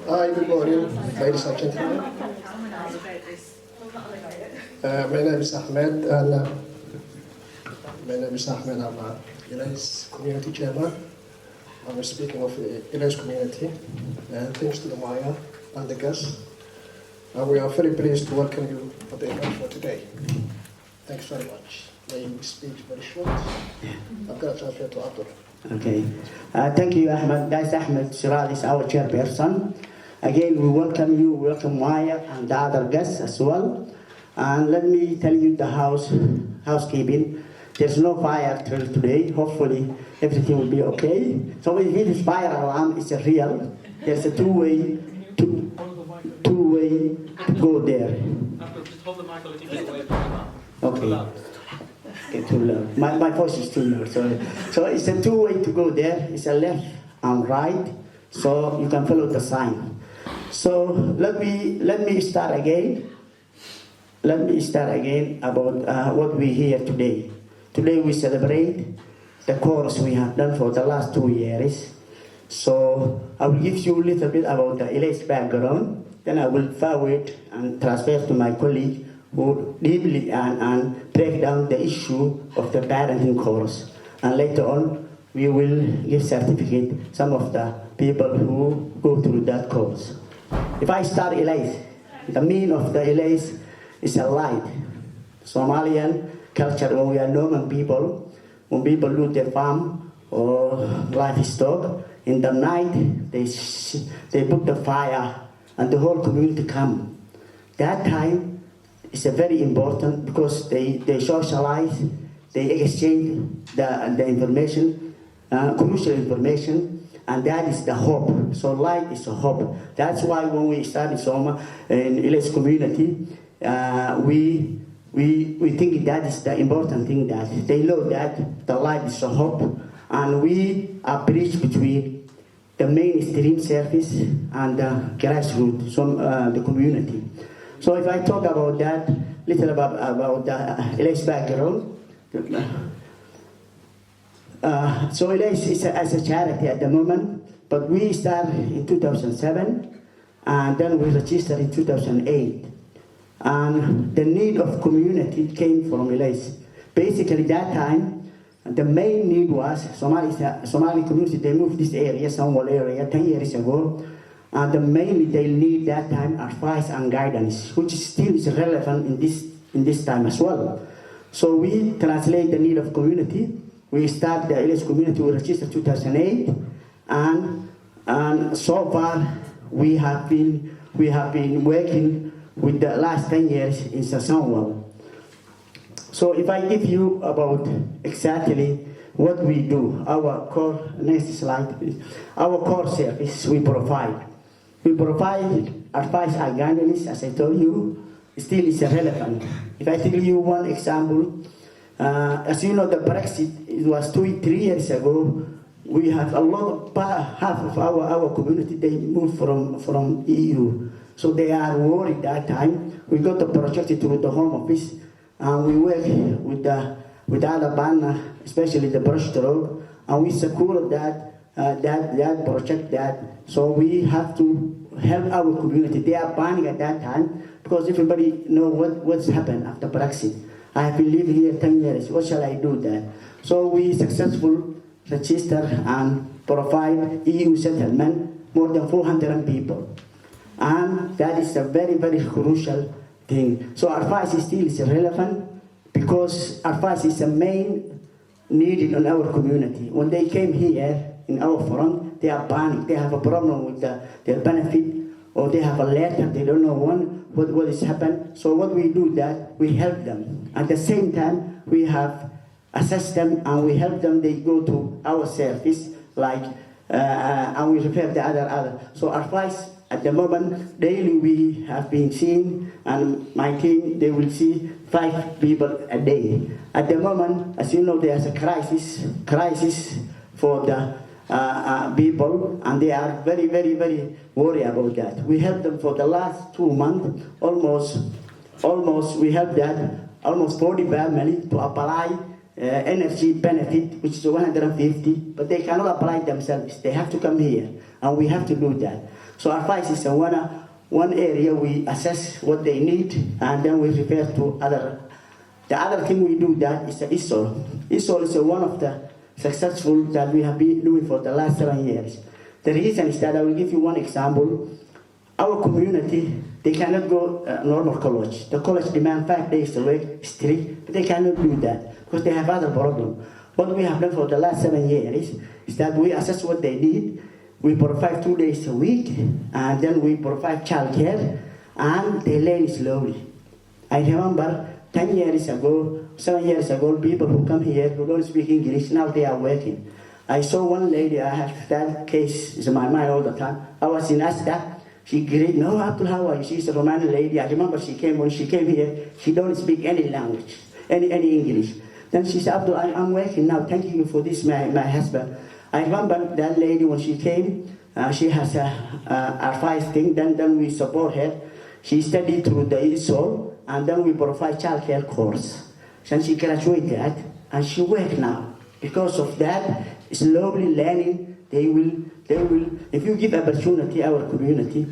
Hi, good morning, ladies and gentlemen. My name is Ahmed, and I'm Illeys community chairman. I'm speaking of the Illeys community, thanks to the Maya and the guests. And we are very pleased to welcome you at the event for today. Thanks very much. May you speak very short. I've got a transfer to Abdul. Okay. Thank you, Ahmed. That's Ahmed Siral is our chairperson. Again, we welcome you, welcome Maya and the other guests as well. And let me tell you the housekeeping. There's no fire till today. Hopefully, everything will be okay. So if it is fire alarm, it's a real. There's a two-way to go there. Just hold the mic a little bit away from the Okay. Okay, too loud. My voice is too loud, sorry. So it's a two-way to go there. It's a left and right, so you can follow the sign. So let me start again. Let me start again about what we hear today. Today we celebrate the course we have done for the last 2 years. So I will give you a little bit about the Illeys background. Then I will forward and transfer to my colleague who deeply and break down the issue of the parenting course. And later on, we will give certificate some of the people who go through that course. If I start Illeys, the meaning of the Illeys is a light. Somalian culture, when we are Norman people, when people do their farm or livestock, in the night they put the fire and the whole community come. That time is very important because they socialize, they exchange the information, crucial information, and that is the hope. So light is a hope. That's why when we started Soma in Illeys community, we think that is the important thing, that they know that the light is a hope, and we are bridge between the mainstream service and the grassroots, the community. So if I talk about that, little about the Illeys background. So Illeys is as a charity at the moment, but we started in 2007, and then we registered in 2008. And the need of community came from Illeys. Basically that time, the main need was Somali community, they moved this area, Somewhat area, 10 years ago. And mainly they need that time advice and guidance, which still is relevant in this time as well. So we translate the need of community. We start the Illeys community, we registered 2008, and so far we have been working with the last 10 years in Sasanwal. So if I give you about exactly what we do, our core, next slide please, our core service we provide. We provide advice and guidance, as I told you, still is relevant. If I tell you one example, as you know, the Brexit, it was 3 years ago. We have a lot of half of our community, they moved from EU. So they are worried that time. We got the project through the Home Office, and we work with the other partner, especially the brushstroke, and we secured that project. So we have to help our community. They are planning at that time because everybody know what's happened after Brexit. I have been living here 10 years. What shall I do then? So we successfully register and provide EU settlement, more than 400 people. And that is a very, very crucial thing. So advice still is relevant because advice is the main needed in our community. When they came here in our front, they are panicked. They have a problem with their benefit, or they have a letter, they don't know what has happened. So what we do that, we help them. At the same time, we have assessed them and we help them, they go to our service, and we refer the other. So advice, at the moment, daily we have been seeing, and my team, they will see 5 people a day. At the moment, as you know, there's a crisis for the people, and they are very, very, very worried about that. We helped them for the last 2 months, almost we helped that almost 40 families to apply energy benefit, which is 150, but they cannot apply themselves. They have to come here, and we have to do that. So advice is one area we assess what they need, and then we refer to other. The other thing we do that is the ISOL. ISOL is one of the successful that we have been doing for the last 7 years. The reason is that I will give you one example. Our community, they cannot go normal college. The college demands 5 days a week, strict, but they cannot do that because they have other problems. What we have done for the last 7 years is that we assess what they need. We provide 2 days a week, and then we provide childcare, and they learn slowly. I remember 10 years ago, 7 years ago, people who come here who don't speak English, now they are working. I saw one lady, I have that case in my mind all the time. I was in Asda. She greeted, no, Abdul, how are you? She's a Romanian lady. I remember when she came here, she don't speak any language, any English. Then she said, Abdul, I'm working now. Thank you for this, my husband. I remember that lady when she came, she has a advice thing. Then we support her. She studied through the ISOL, and then we provide childcare course. Then she graduated, and she works now. Because of that, slowly learning, they will, if you give opportunity our community,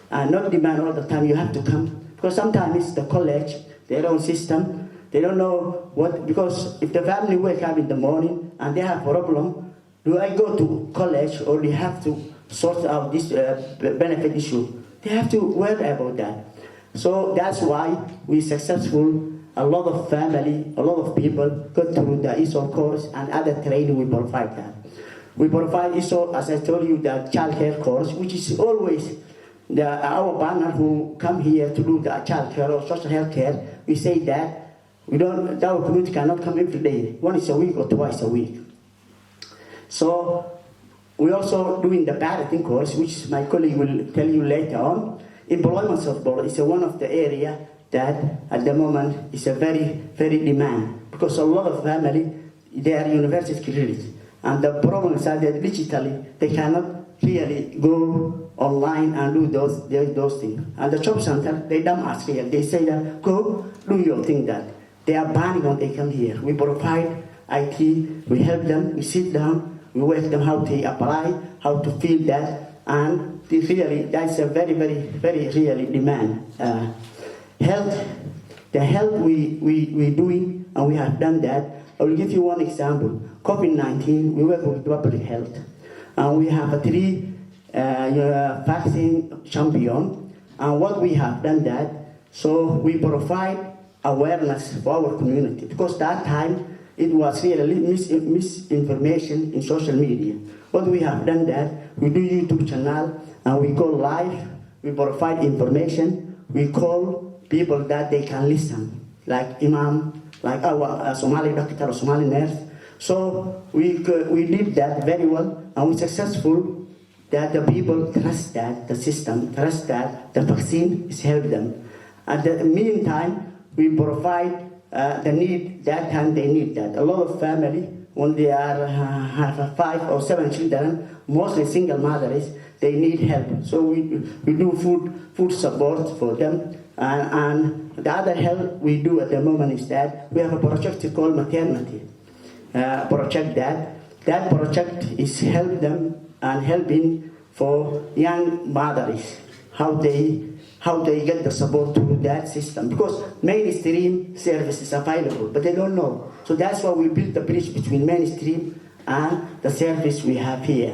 and not demand all the time you have to come. Because sometimes the college, their own system, they don't know what, because if the family wake up in the morning and they have problem, do I go to college or they have to sort out this benefit issue? They have to worry about that. So that's why we successful. A lot of family, a lot of people go through the ISOL course and other training we provide that. We provide ISOL, as I told you, the childcare course, which is always our partner who come here to do the childcare or social health care. We say that our community cannot come every day, once a week or twice a week. So we also doing the parenting course, which my colleague will tell you later on. Employment support is one of the area that at the moment is a very, very demand, because a lot of family, they are university graduates, and the problem is that digitally they cannot really go online and do those things. And the job center, they dump us here. They say that, go do your thing that. They are banning when they come here. We provide IT, we help them, we sit down, we work them how to apply, how to fill that, and really, that's a very, very, very really demand. Health, the health we doing, and we have done that. I will give you one example. COVID-19, we work with public health. And we have a 3 vaccine champion. And what we have done that, so we provide awareness for our community. Because that time, it was really misinformation in social media. What we have done that, we do YouTube channel, and we go live, we provide information, we call people that they can listen, like imam, like our Somali doctor or Somali nurse. So we did that very well, and we successful that the people trust that the system, trust that the vaccine is help them. At the meantime, we provide the need, that time they need that. A lot of family, when they are have 5 or 7 children, mostly single mothers, they need help. So we do food support for them. And the other help we do at the moment is that we have a project called maternity project. That project is help them and helping for young mothers how they get the support through that system, because mainstream service is available, but they don't know. So that's why we built the bridge between mainstream and the service we have here.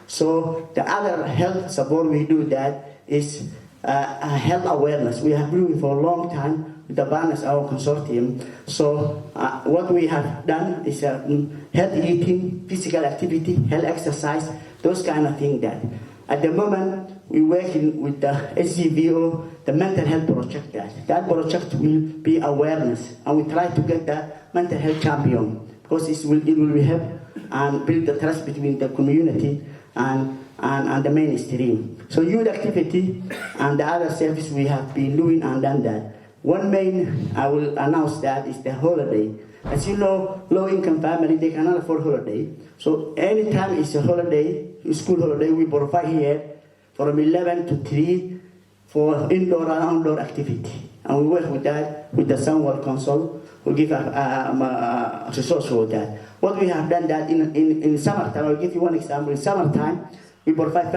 So the other health support we do that is health awareness. We have been doing for a long time with the partners, our consortium. So what we have done is health eating, physical activity, health exercise, those kind of things that. At the moment, we're working with the SGVO, the mental health project. That project will be awareness, and we try to get the mental health champion, because it will help and build the trust between the community and the mainstream. So youth activity and the other service we have been doing and done that. One main, I will announce that, is the holiday. As you know, low-income family, they cannot afford holiday. So anytime it's a holiday, school holiday, we provide here from 11 to 3 for indoor and outdoor activity. And we work with that, with the Sunwell Council, who give a resource for that. What we have done that in summertime, I'll give you one example. In summertime, we provide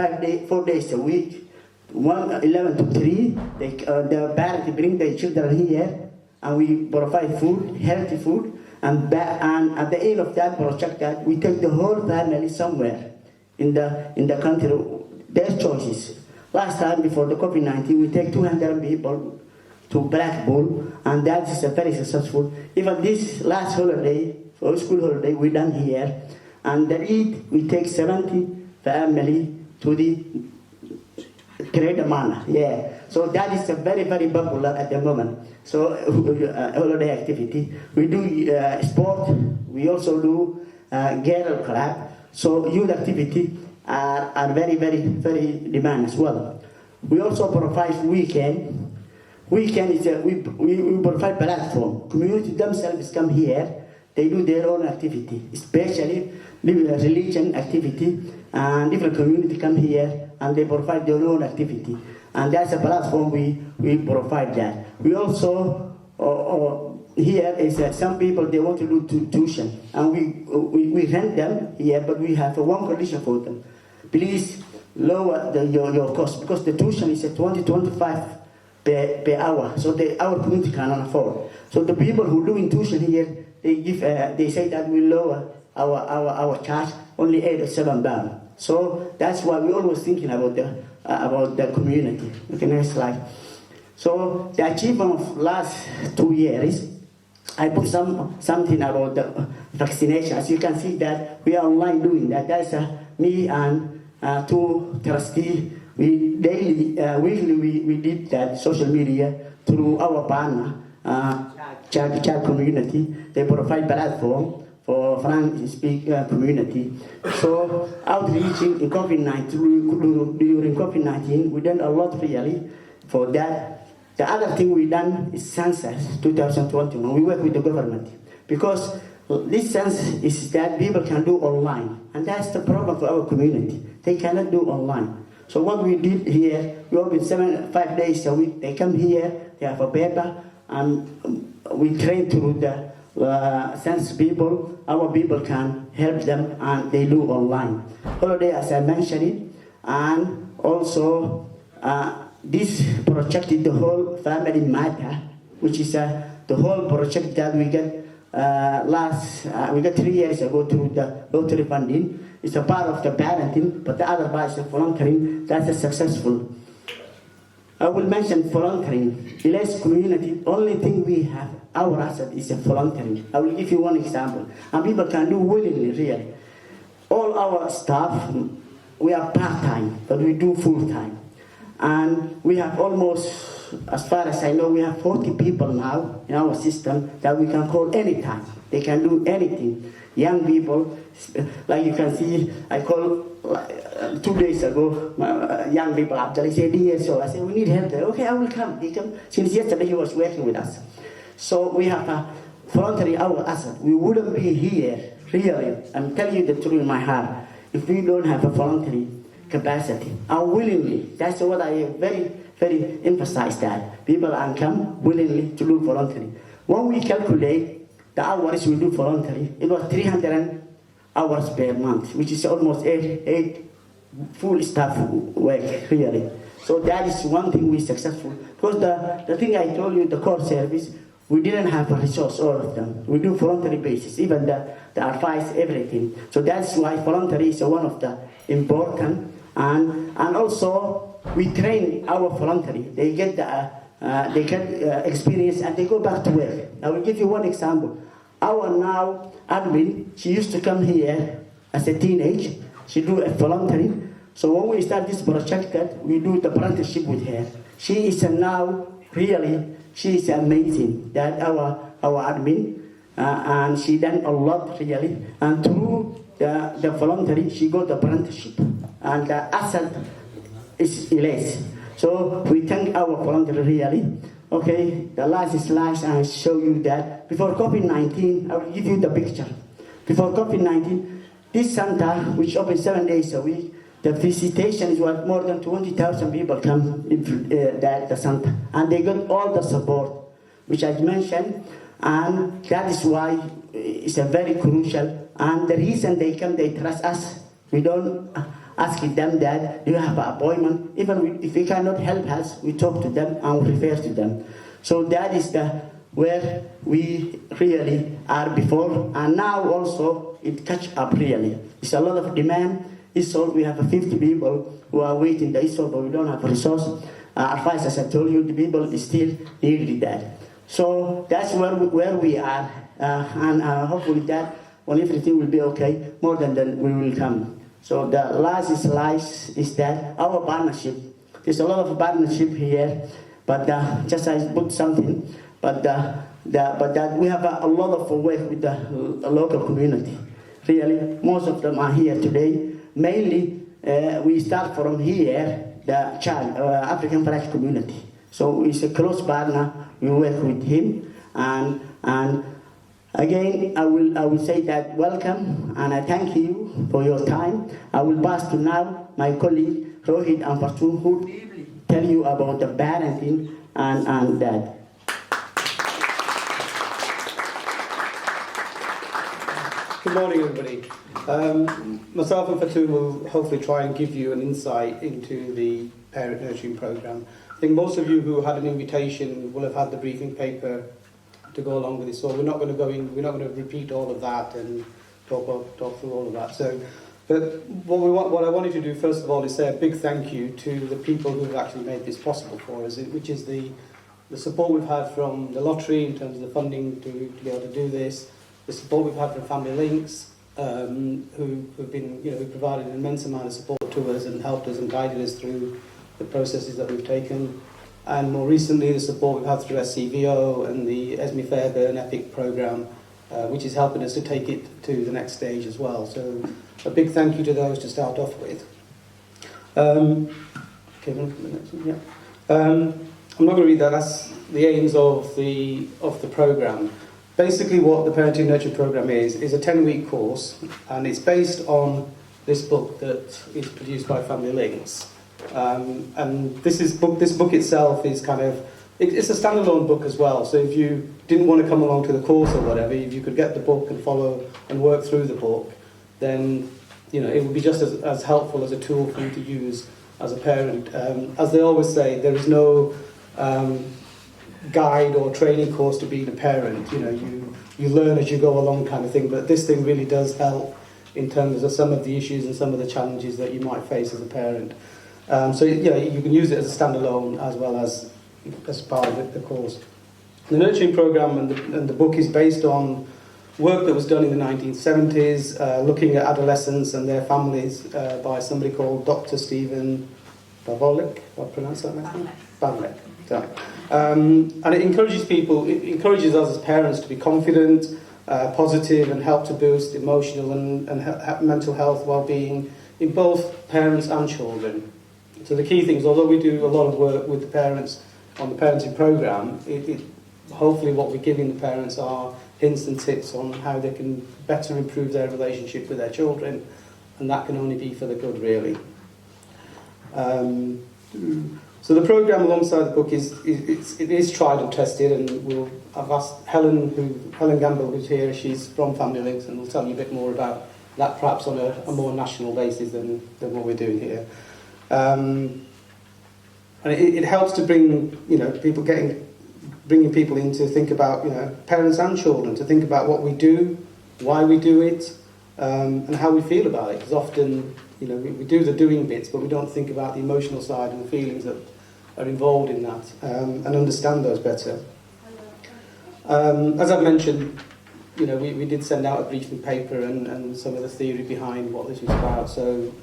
4 days a week 11 to 3, the parents bring their children here, and we provide food, healthy food, and at the end of that project, that we take the whole family somewhere in the country. Their choices. Last time before the COVID-19, we take 200 people to Blackpool, and that is a very successful. Even this last holiday, for school holiday, we done here, and the Eid we take 70 family to the Greater Mana. Yeah, so that is a very popular at the moment. So holiday activity. We do sport. We also do girl club. So youth activity are very demand as well. We also provide weekend. Weekend is we provide platform. Community themselves come here. They do their own activity, especially religion activity, and different community come here and they provide their own activity. And that's a platform we provide that. We also here is some people they want to do tuition, and we rent them here, but we have one condition for them. Please lower your cost, because the tuition is at 20-25 per hour, so our community cannot afford. So the people who doing tuition here, they say that we lower our charge only 8 or 7 pounds. So that's why we're always thinking about the community. Okay, next slide. So the achievement of last 2 years, I put something about the vaccination. As you can see that we are online doing that. That's me and 2 trustees. We weekly we did that social media through our partner, child community. They provide platform for French-speak community. So outreaching in COVID-19, during COVID-19, we done a lot really for that. The other thing we done is census 2021. We work with the government because this census is that people can do online, and that's the problem for our community. They cannot do online. So what we did here, we open 5 days a week. They come here, they have a paper, and we train through the census people. Our people can help them, and they do online. Holiday, as I mentioned it, and also this project is the whole family matter, which is the whole project that we get we got 3 years ago through the lottery funding. It's a part of the parenting, but the other part is the volunteering. That's a successful. I will mention volunteering. Illeys community, only thing we have, our asset is a volunteering. I will give you one example. And people can do willingly, really. All our staff, we are part-time, but we do full-time. And we have almost, as far as I know, we have 40 people now in our system that we can call anytime. They can do anything. Young people, like you can see, I called 2 days ago, young people after he said, yes, so I said, we need help there. Okay, I will come. He come. Since yesterday he was working with us. So we have a voluntary our asset. We wouldn't be here, really, I'm telling you the truth in my heart, if we don't have a voluntary capacity. And willingly, that's what I very emphasize that. People can come willingly to do voluntary. When we calculate the hours we do voluntary, it was 300 hours per month, which is almost eight full staff work, really. So that is one thing we successful. Because the thing I told you, the core service, we didn't have a resource, all of them. We do voluntary basis, even the advice, everything. So that's why voluntary is one of the important. And also, we train our voluntary. They get experience and they go back to work. I will give you one example. Our now admin, she used to come here as a teenage. She do a voluntary. So when we start this project, we do the apprenticeship with her. She is now really, she is amazing. That our admin, and she done a lot really. And through the voluntary, she got the apprenticeship. And the asset is Illeys. So we thank our voluntary really. Okay, the last slide, I show you that. Before COVID-19, I will give you the picture. Before COVID-19, this center, which opens 7 days a week, the visitation is what more than 20,000 people come in the center. And they got all the support, which I mentioned. And that is why it's a very crucial. And the reason they come, they trust us. We don't, asking them that, do you have an appointment? Even if we cannot help us, we talk to them and we refer to them. So that is where we really are before, and now also it catch up really. It's a lot of demand. We have 50 people who are waiting the ESOL, but we don't have a resource. Advice, as I told you, the people is still needed that. So that's where we are, and hopefully that when everything will be okay, more than that we will come. So the last is that our partnership. There's a lot of partnership here, but just I put something, but that we have a lot of work with the local community. Really, most of them are here today. Mainly, we start from here, the African French community. So it's a close partner. We work with him, and again, I will say that welcome, and I thank you for your time. I will pass to now my colleague Rohit and Fatun, who will tell you about the parenting and that. Good morning, everybody. Myself and Fatun will hopefully try and give you an insight into the parent nurturing programme. I think most of you who had an invitation will have had the briefing paper to go along with this, so we're not going to repeat all of that and talk through all of that. So, but what I wanted to do first of all is say a big thank you to the people who have actually made this possible for us, which is the support we've had from the lottery in terms of the funding to be able to do this. The support we've had from Family Links, who've been, who provided an immense amount of support to us and helped us and guided us through the processes that we've taken. And more recently, the support we've had through SCVO and the Esme Fairbairn EPIC programme, which is helping us to take it to the next stage as well. So a big thank you to those to start off with. I'm not going to read that. That's the aims of the programme. Basically what the Parenting Nurture Programme is a 10-week course, and it's based on this book that is produced by Family Links. And this book itself is it's a standalone book as well, so if you didn't want to come along to the course or whatever, if you could get the book and follow and work through the book, then it would be just as helpful as a tool for you to use as a parent. As they always say, there is no guide or training course to being a parent. You learn as you go along kind of thing, but this thing really does help in terms of some of the issues and some of the challenges that you might face as a parent. So you can use it as a standalone as well as part of the course. The nurturing programme and the book is based on work that was done in the 1970s, looking at adolescents and their families by somebody called Dr. Stephen Bavolik. I'll pronounce that name? Bavolik. Sorry. And it encourages us as parents to be confident, positive, and help to boost emotional and mental health well-being in both parents and children. So the key things, although we do a lot of work with the parents on the parenting programme, hopefully what we're giving the parents are hints and tips on how they can better improve their relationship with their children, and that can only be for the good, really. So the programme alongside the book is tried and tested, and I've asked Helen Gamble, who's here, she's from Family Links, and will tell you a bit more about that perhaps on a more national basis than what we're doing here. And it helps to bring bringing people in to think about parents and children, to think about what we do, why we do it, and how we feel about it. Because often we do the doing bits, but we don't think about the emotional side and the feelings that are involved in that, and understand those better. As I've mentioned, we did send out a briefing paper and some of the theory behind what this was about. So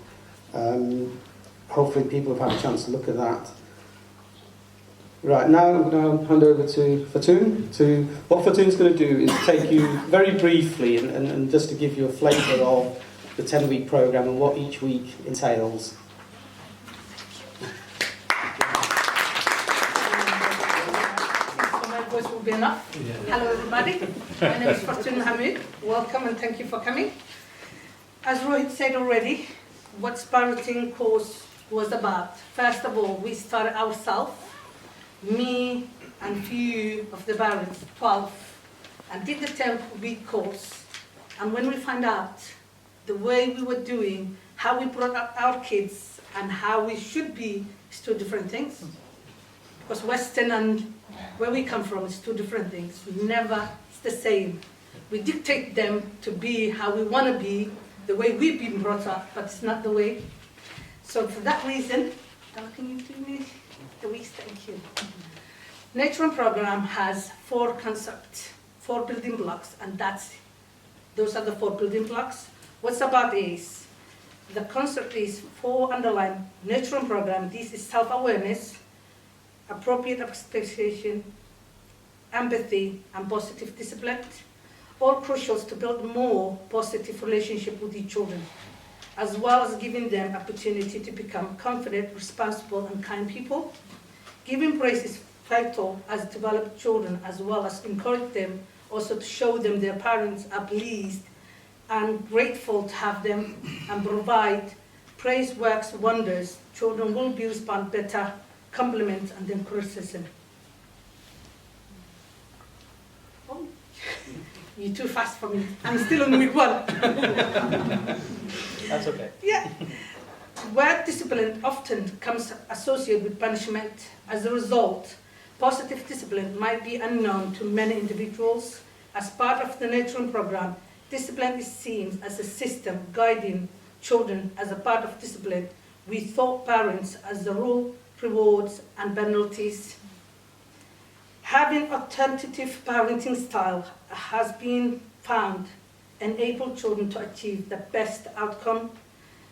hopefully people have had a chance to look at that. Right, now I'm going to hand over to Fatun. What Fatun's going to do is take you very briefly and just to give you a flavour of the 10-week programme and what each week entails. My voice will be enough. Yeah. Hello everybody, my name is Fatun Hamid. Welcome and thank you for coming. As Rohit said already, what parenting course was about. First of all, we started ourselves, me and few of the parents, 12, and did the 10-week course. And when we found out the way we were doing, how we brought up our kids and how we should be is two different things. Because Western and where we come from is two different things. We never, it's the same. We dictate them to be how we want to be, the way we've been brought up, but it's not the way. So for that reason, can you do me the weeks? Thank you. Nature program has 4 concepts, 4 building blocks, and those are the 4 building blocks. What's about is, the concept is 4 underlying nature program. This is self-awareness, appropriate expectation, empathy, and positive discipline, all crucial to build more positive relationship with each children, as well as giving them opportunity to become confident, responsible, and kind people. Giving praise is vital as develop children, as well as encourage them also to show them their parents are pleased and grateful to have them, and provide praise works wonders. Children will be respond better, compliments, and then criticism. Oh, you're too fast for me. I'm still on week 1. That's okay. Yeah. Where discipline often comes associated with punishment. As a result, positive discipline might be unknown to many individuals. As part of the nurturing program, discipline is seen as a system guiding children. As a part of discipline, we thought parents as the rule, rewards, and penalties. Having alternative parenting style has been found enable children to achieve the best outcome.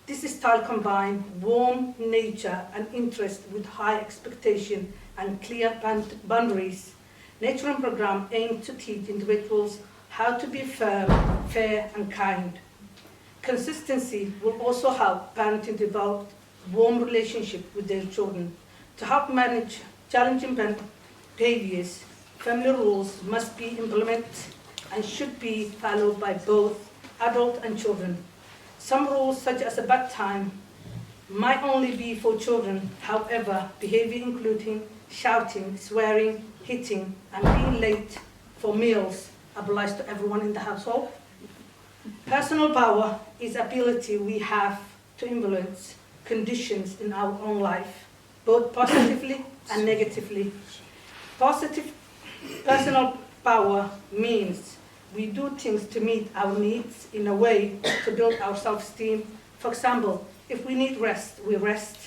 This style combines warm nature and interest with high expectation and clear boundaries. Nurturing program aims to teach individuals how to be firm, fair, and kind. Consistency will also help parents to develop warm relationship with their children. To help manage challenging behaviors, family rules must be implemented and should be followed by both adults and children. Some rules, such as a bedtime, might only be for children. However, behavior including shouting, swearing, hitting, and being late for meals applies to everyone in the household. Personal power is ability we have to influence conditions in our own life, both positively and negatively. Positive personal power means we do things to meet our needs in a way to build our self-esteem. For example, if we need rest, we rest.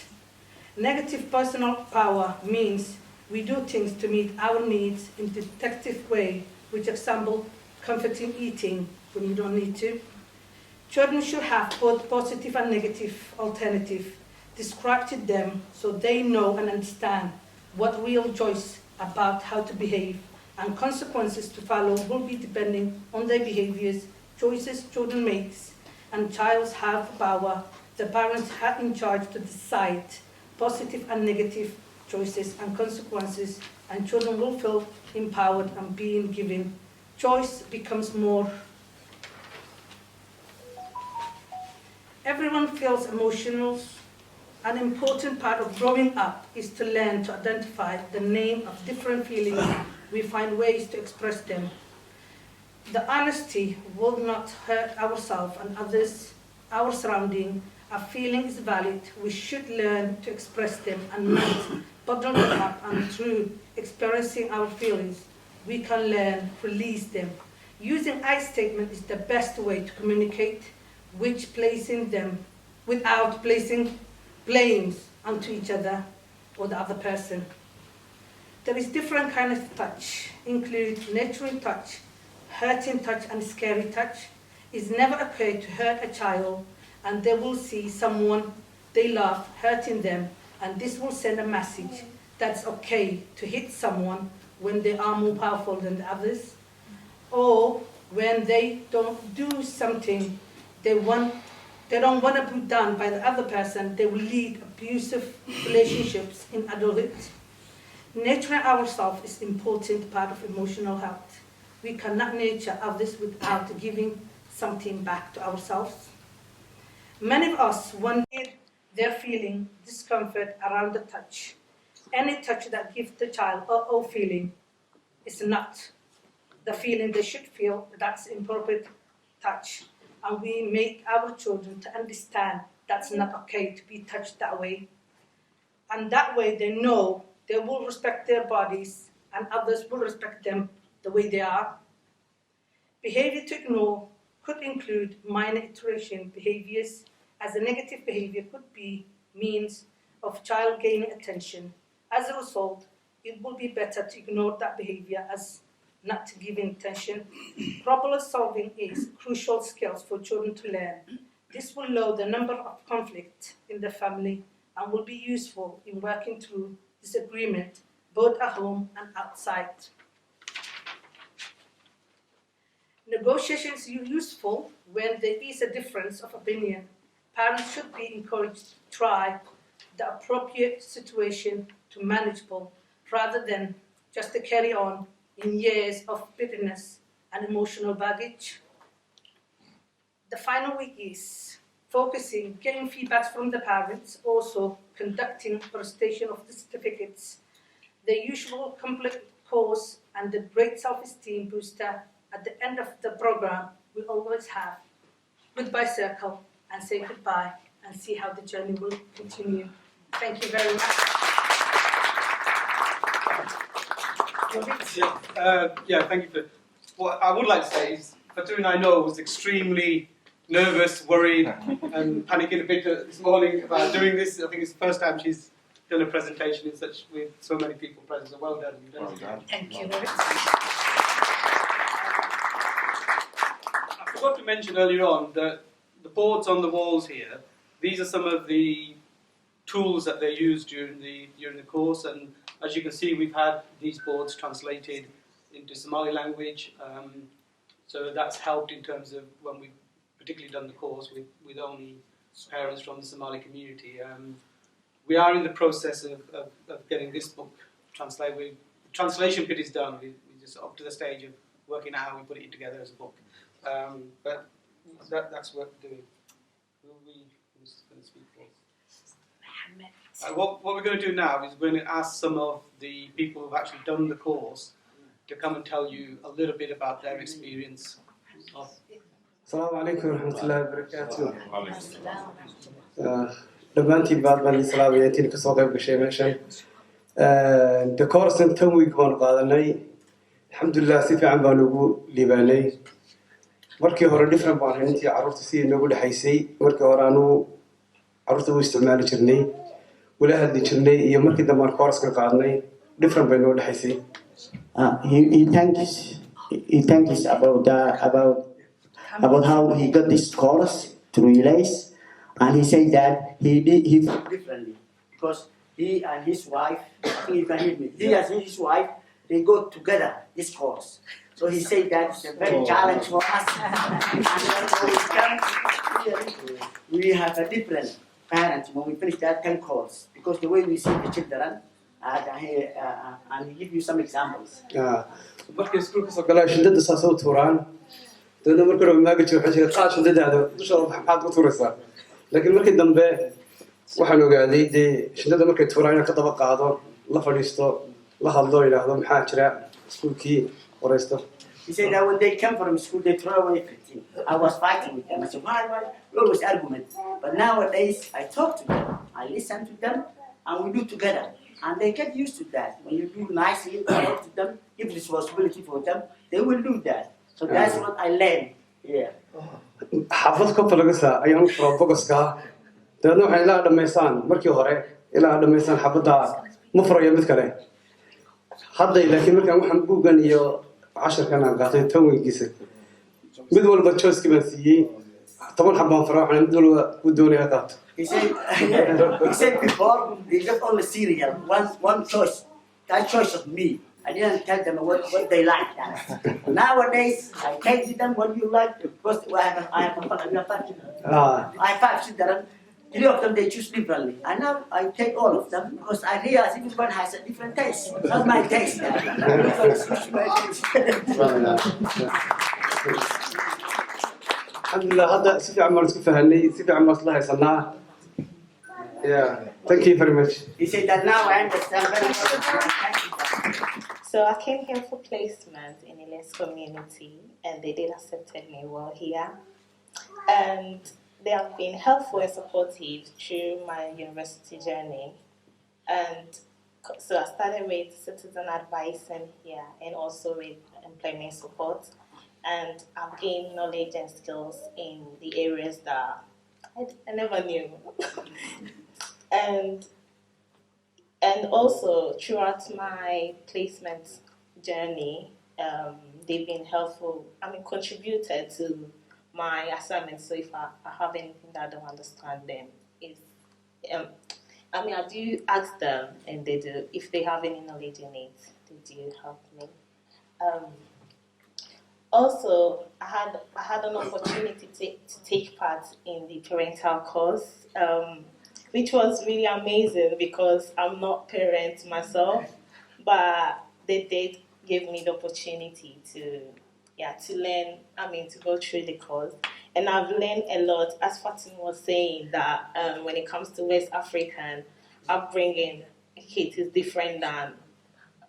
Negative personal power means we do things to meet our needs in a detective way, which example, comforting eating when you don't need to. Children should have both positive and negative alternative described to them so they know and understand what real choice about how to behave, and consequences to follow will be depending on their behaviors, choices children make, and childs have power. The parents are in charge to decide positive and negative choices and consequences, and children will feel empowered and being given. Choice becomes more. Everyone feels emotional. An important part of growing up is to learn to identify the name of different feelings. We find ways to express them. The honesty will not hurt ourselves and others, our surrounding. A feeling is valid. We should learn to express them and not bottle them up, and through experiencing our feelings, we can learn to release them. Using I statement is the best way to communicate, which placing them without placing blames onto each other or the other person. There is different kinds of touch, include nurturing touch, hurting touch, and scary touch. It's never okay to hurt a child, and they will see someone they love hurting them, and this will send a message that's okay to hit someone when they are more powerful than the others, or when they don't do something they don't want to be done by the other person. They will lead abusive relationships in adulthood. Nurturing ourselves is an important part of emotional health. We cannot nurture others without giving something back to ourselves. Many of us wonder they're feeling discomfort around the touch. Any touch that gives the child a feeling is not the feeling they should feel. That's inappropriate touch. And we make our children to understand that's not okay to be touched that way. And that way they know they will respect their bodies and others will respect them the way they are. Behavior to ignore could include minor iteration behaviors, as a negative behavior could be means of child gaining attention. As a result, it will be better to ignore that behavior as not to give attention. Problem solving is crucial skills for children to learn. This will lower the number of conflicts in the family and will be useful in working through disagreement both at home and outside. Negotiations are useful when there is a difference of opinion. Parents should be encouraged to try the appropriate situation to manageable rather than just to carry on in years of bitterness and emotional baggage. The final week is focusing, getting feedback from the parents, also conducting presentation of the certificates, the usual complete course and the great self-esteem booster. At the end of the program, we always have goodbye circle and say goodbye and see how the journey will continue. Thank you very much. Thank you for. What I would like to say is, Fatun, I know, was extremely nervous, worried, and panicking a bit this morning about doing this. I think it's the first time she's done a presentation with so many people present. So well done. Thank you very much. I forgot to mention earlier on that the boards on the walls here, these are some of the tools that they use during the course, and as you can see, we've had these boards translated into Somali language, so that's helped in terms of when we've particularly done the course with only parents from the Somali community. We are in the process of getting this book translated. The translation bit is done. We're just up to the stage of working out how we put it together as a book. But that's what we're doing. Who's going to speak for us? What we're going to do now is we're going to ask some of the people who've actually done the course to come and tell you a little bit about their experience. Assalamu alaikum warahmatullahi wabarakatuh. Dhammaantiin baad baan idin salaamaya intiin kasoo qayb gashay meeshan. The course intan week baan qaadanay. Alxamdulillah si fiican baan ugu liibaanay. Markii hore different baan ahay intii carruurta sidii noogu dhaxaysay. Markii hore aanu carruurta u isticmaali jirnay. Wala hadli jirnay iyo markii dambe aan course ka qaadnay different bay noo dhaxaysay. He thanks about how he got this course through Illeys, and he said that he felt differently because he and his wife, I think you can hear me, he and his wife, they go together this course. So he said that it's a very challenge for us. And when we come here, we have a different parents when we finish that 10 course because the way we see the children, and he give you some examples. Markii iskuulka soo galay shindada saasoo tuuraan dadna markii hore maaga jiro xajir qaad shindadaada dushooda maxaad ku tuuraysaa laakiin markii dambe waxaan ogaaday shindada markay tuuraan ka daba qaado la fadhiisto la hadlo ilaahdo maxaa jira iskuulkii wareysto. He said that when they come from school, they throw away everything. I was fighting with them. I said, why? Always argument. But nowadays, I talk to them. I listen to them, and we do together. And they get used to that. When you do nicely, talk to them, give responsibility for them, they will do that. So that's what I learned here. xaafad kobta laga saa ayaan furo bogoska dadna waxay ilaa dhameysaan markii hore ilaa dhameysaan xaafada ma furayo mid kale hadda laakiin markaan waxaan buugan iyo 10 kana qaatay tawinkiisa mid walba choice baan siiyay 10 xabaan furo waxaan mid walba u doonaya qaato. He said before, they just only cereal, one choice, that choice of me. I didn't tell them what they like. Nowadays, I tell them what you like, because I have 5 children, 3 of them they choose differently. And now I take all of them, because I realize everyone has a different taste. Not my taste. Alhamdulillah, هذا سيف عمر سيف هني سيف عمر الله يسلمه. Yeah, thank you very much. He said that now I understand very much. So I came here for placement in Illeys community, and they did accept me well here. And they have been helpful and supportive through my university journey. And so I started with citizen advising here and also with employment support. And I've gained knowledge and skills in the areas that I never knew. and also throughout my placement journey, they've been helpful. Contributed to my assignments. So if I have anything that I don't understand, then I do ask them, and they do. If they have any knowledge in it, they do help me. Also, I had an opportunity to take part in the parental course, which was really amazing because I'm not parent myself, but they did give me the opportunity to learn. To go through the course, and I've learned a lot. As Fatima was saying, that when it comes to West African upbringing, it is different than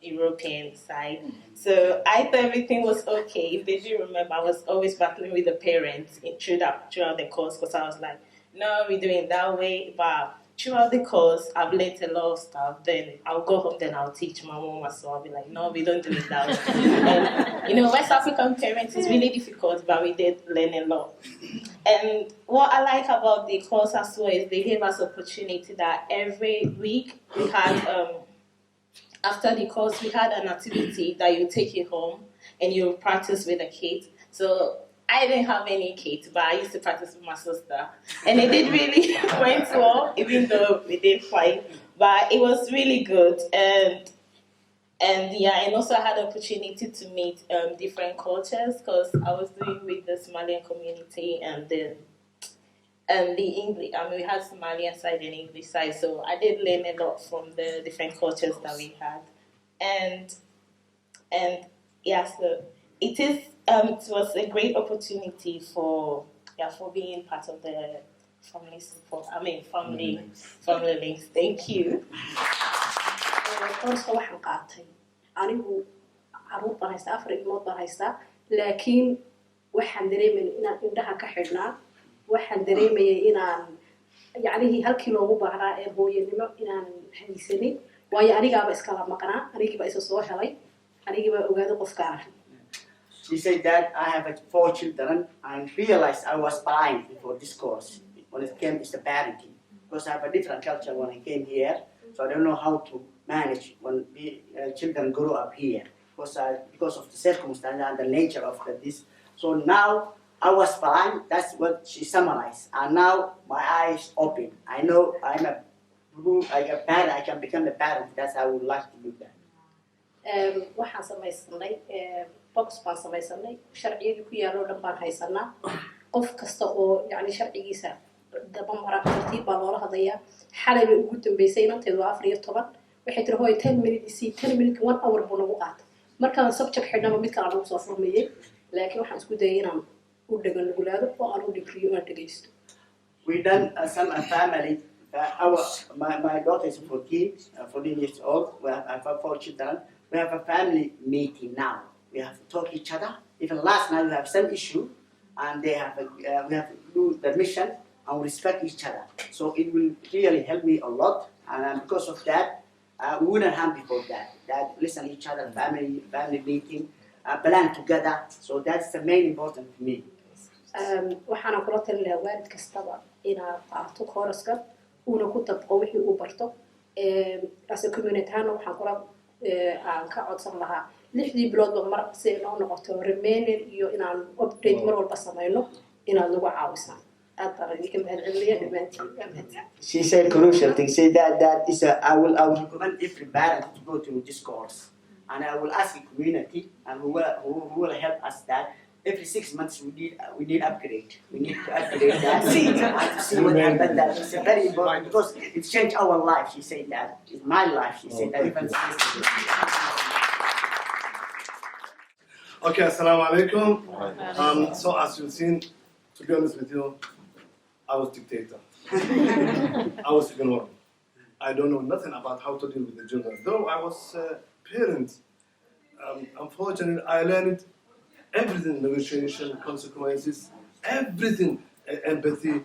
European side. So I thought everything was okay. If they do remember, I was always battling with the parents throughout the course because I was like, no, we're doing it that way. But throughout the course, I've learned a lot of stuff. Then I'll go home, then I'll teach my mom. So I'll be like, no, we don't do it that way. And, West African parents is really difficult, but we did learn a lot. And what I like about the course as well is they gave us opportunity that every week we had after the course, we had an activity that you take it home and you practice with a kid. So I didn't have any kids, but I used to practice with my sister. And it did really went well, even though we did fight. But it was really good. And also I had the opportunity to meet different cultures because I was doing with the Somalian community and the English. We had Somalian side and English side, so I did learn a lot from the different cultures that we had, so it was a great opportunity for being part of the family support. Family links. Thank you. Course waxaan qaatay anigu caruur baan haystaa 4 ilmood baan haystaa laakiin waxaan dareemayay inaan indhaha ka xidhnaa waxaan dareemayay inaan halkii loogu baahnaa ee hooyanimo inaan haysanin waayo anigaaba iskala maqnaa anigiiba isa soo helay anigiiba ogaaday qofka ah. She said that I have 4 children and realized I was blind before this course when it came to the parenting because I have a different culture when I came here, so I don't know how to manage when children grow up here because of the circumstance and the nature of this. So now I was blind. That's what she summarized, and now my eyes open. I know I'm a parent. I can become a parent. That's how I would like to do that. Waxaan samaysanay box baan samaysanay sharciyadii ku yaalo dhan baan haysanaa qof kasta oo sharcigiisa daba mara tartiib baa loola hadlayaa xalay bay ugu dambeysay inanteedu 14 waxay tiri hooy 10 minutes 10 minutes 1 hour buu nagu qaatay markaan subject xidhnaba mid kale aan soo furmayay laakiin waxaan isku dayay inaan u dhagan nugulaado oo aan u dhigriyo aan dhageysto. We done some family. My daughter is 14 years old. I have 4 children. We have a family meeting now. We have to talk each other. Even last night we have some issue, and we have to do the mission and respect each other. So it will really help me a lot. And because of that, we wouldn't have before that listen to each other, family meeting, plan together. So that's the main important to me. waxaan kula talinayaa waalid kastaba inaad qaato kooraska una ku tabqo wixii uu barto as a community ahaan waxaan kula aan ka codsan lahaa 6 biloodba mar si ay noo noqoto remaining iyo inaan update mar walba samayno inaad nagu caawisaan. She said crucial thing. Say that is I will recommend every parent to go to this course, and I will ask the community and who will help us that every 6 months we need upgrade. We need to upgrade that and to see what happened. That is very important because it changed our life. She said that. It's my life. She said that. Even okay, assalamu alaikum. So as you've seen, to be honest with you, I was dictator. I was ignored. I don't know nothing about how to deal with the children. Though I was parent, unfortunately, I learned everything: negotiation, consequences, everything, empathy,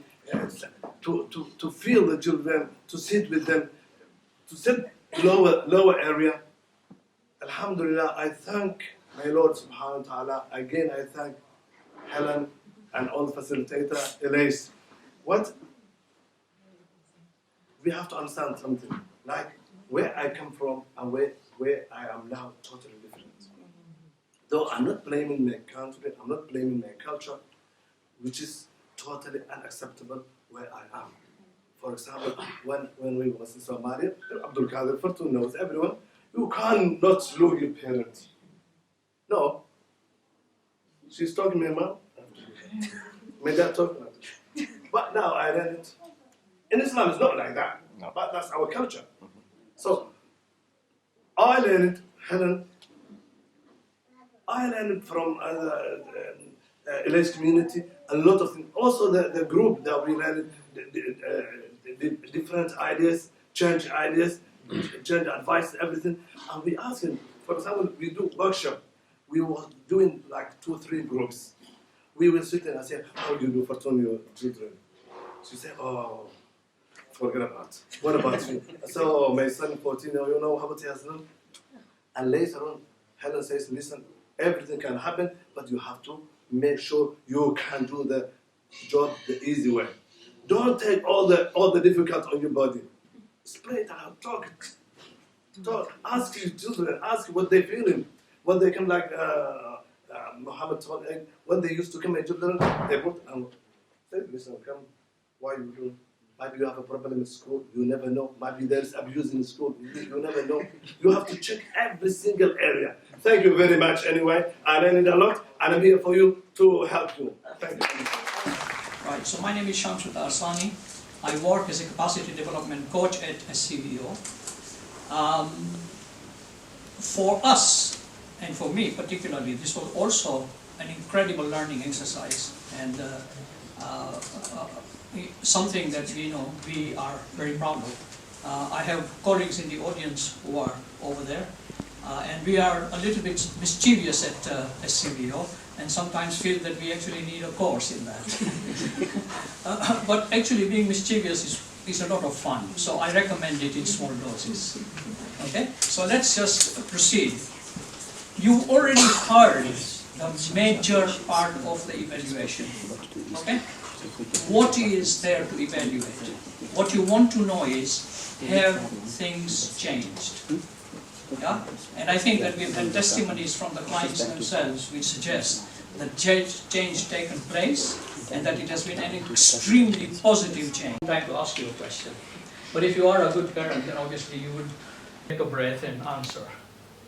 to feel the children, to sit with them, to sit lower area. Alhamdulillah, I thank my Lord subhanahu wa ta'ala. Again, I thank Helen and all the facilitator, Illeys. What? We have to understand something. Like where I come from and where I am now, totally different. Though I'm not blaming my country, I'm not blaming my culture, which is totally unacceptable where I am. For example, when we was in Somalia, Abdul Qadir Fortun knows everyone, you cannot salute your parents. No. She's talking to my mom. My dad talking to her. But now I learned it. In Islam, it's not like that. No. But that's our culture. So, I learned it, Helen. I learned it from Illeys community, a lot of things. Also the group that we learned, the different ideas, change advice, everything. And we ask him, for example, we do workshop. We were doing like 2 or 3 groups. We will sit and say, how do you do for your children? She said, oh, forget about it. What about you? So my son 14, you know how it has done? And later on, Helen says, listen, everything can happen, but you have to make sure you can do the job the easy way. Don't take all the difficult on your body. Spray it out, talk it. Talk. Ask your children, ask what they're feeling. When they come like Mohamed Hussein, when they used to come to children, they put and say, listen, come, why you doing? Maybe you have a problem in school, you never know. Maybe there's abuse in school, you never know. You have to check every single area. Thank you very much anyway. I learned a lot, and I'm here for you to help you. Thank you. Right, so my name is Shamsud Arsani. I work as a capacity development coach at SCVO. For us, and for me particularly, this was also an incredible learning exercise, and something that we are very proud of. I have colleagues in the audience who are over there, and we are a little bit mischievous at SCVO, and sometimes feel that we actually need a course in that. But actually being mischievous is a lot of fun, so I recommend it in small doses. Okay, so let's just proceed. You already heard the major part of the evaluation. Okay? What is there to evaluate? What you want to know is, have things changed? Yeah? And I think that we've had testimonies from the clients themselves which suggest that change taken place and that it has been an extremely positive change. I'm trying to ask you a question. But if you are a good parent, then obviously you would take a breath and answer.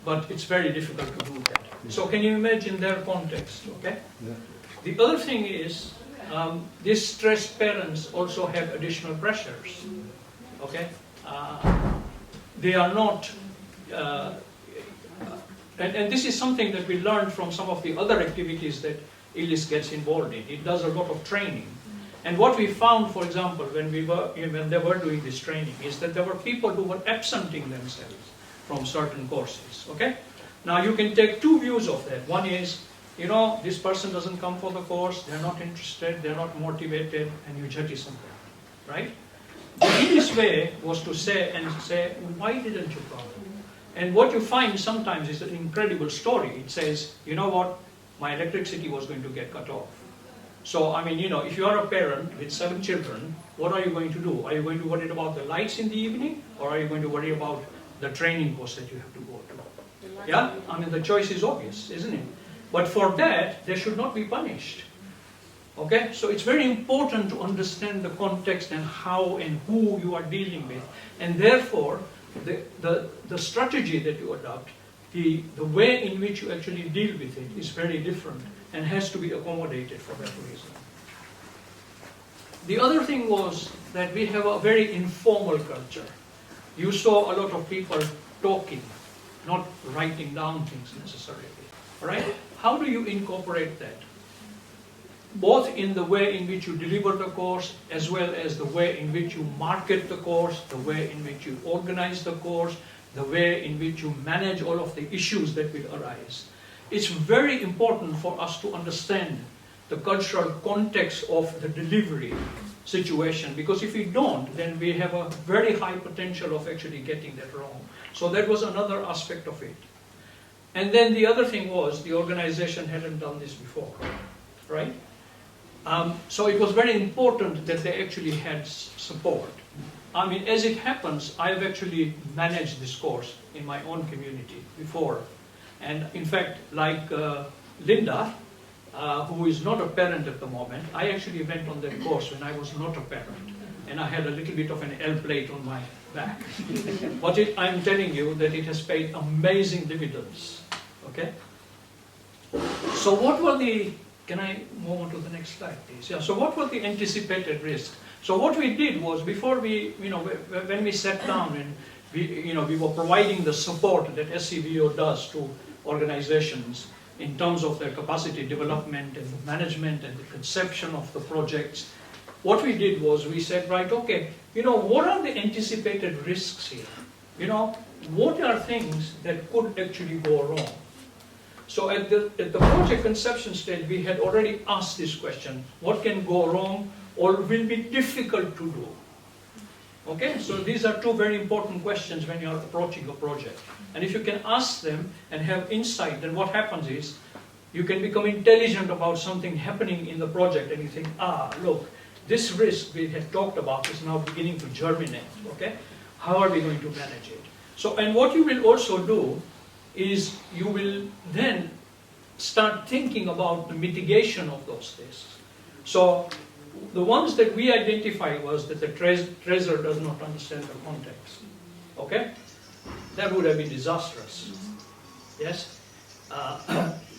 But it's very difficult to do that. So can you imagine their context, okay? Yeah. The other thing is, these stressed parents also have additional pressures, okay? They are not, and this is something that we learned from some of the other activities that Illeys gets involved in. It does a lot of training. And what we found, for example, when they were doing this training, is that there were people who were absenting themselves from certain courses, okay? Now you can take 2 views of that. One is, this person doesn't come for the course, they're not interested, they're not motivated, and you jettison them, right? The easiest way was to say, why didn't you come? And what you find sometimes is an incredible story. It says, you know what, my electricity was going to get cut off. So, I mean, if you are a parent with 7 children, what are you going to do? Are you going to worry about the lights in the evening, or are you going to worry about the training course that you have to go to? Yeah? I mean, the choice is obvious, isn't it? But for that, they should not be punished. Okay? So it's very important to understand the context and how and who you are dealing with. And therefore, the strategy that you adopt, the way in which you actually deal with it is very different and has to be accommodated for that reason. The other thing was that we have a very informal culture. You saw a lot of people talking, not writing down things necessarily. Right? How do you incorporate that? Both in the way in which you deliver the course, as well as the way in which you market the course, the way in which you organize the course, the way in which you manage all of the issues that will arise. It's very important for us to understand the cultural context of the delivery situation, because if we don't, then we have a very high potential of actually getting that wrong. So that was another aspect of it. And then the other thing was the organization hadn't done this before, right? So it was very important that they actually had support. I mean, as it happens, I've actually managed this course in my own community before. And in fact, like Linda, who is not a parent at the moment, I actually went on that course when I was not a parent. And I had a little bit of an L plate on my back. But I'm telling you that it has paid amazing dividends. Okay? So what were the, can I move on to the next slide, please? Yeah, so what were the anticipated risks? So what we did was, before we, when we sat down and we were providing the support that SCVO does to organizations in terms of their capacity development and the management and the conception of the projects, what we did was we said, right, okay, what are the anticipated risks here? What are things that could actually go wrong? So at the project conception stage, we had already asked this question: what can go wrong or will be difficult to do? Okay, so these are two very important questions when you are approaching a project. And if you can ask them and have insight, then what happens is you can become intelligent about something happening in the project, and you think, look, this risk we had talked about is now beginning to germinate. Okay, how are we going to manage it? So, and what you will also do is you will then start thinking about the mitigation of those risks. So the ones that we identified was that the treasurer does not understand the context. Okay? That would have been disastrous. Yes?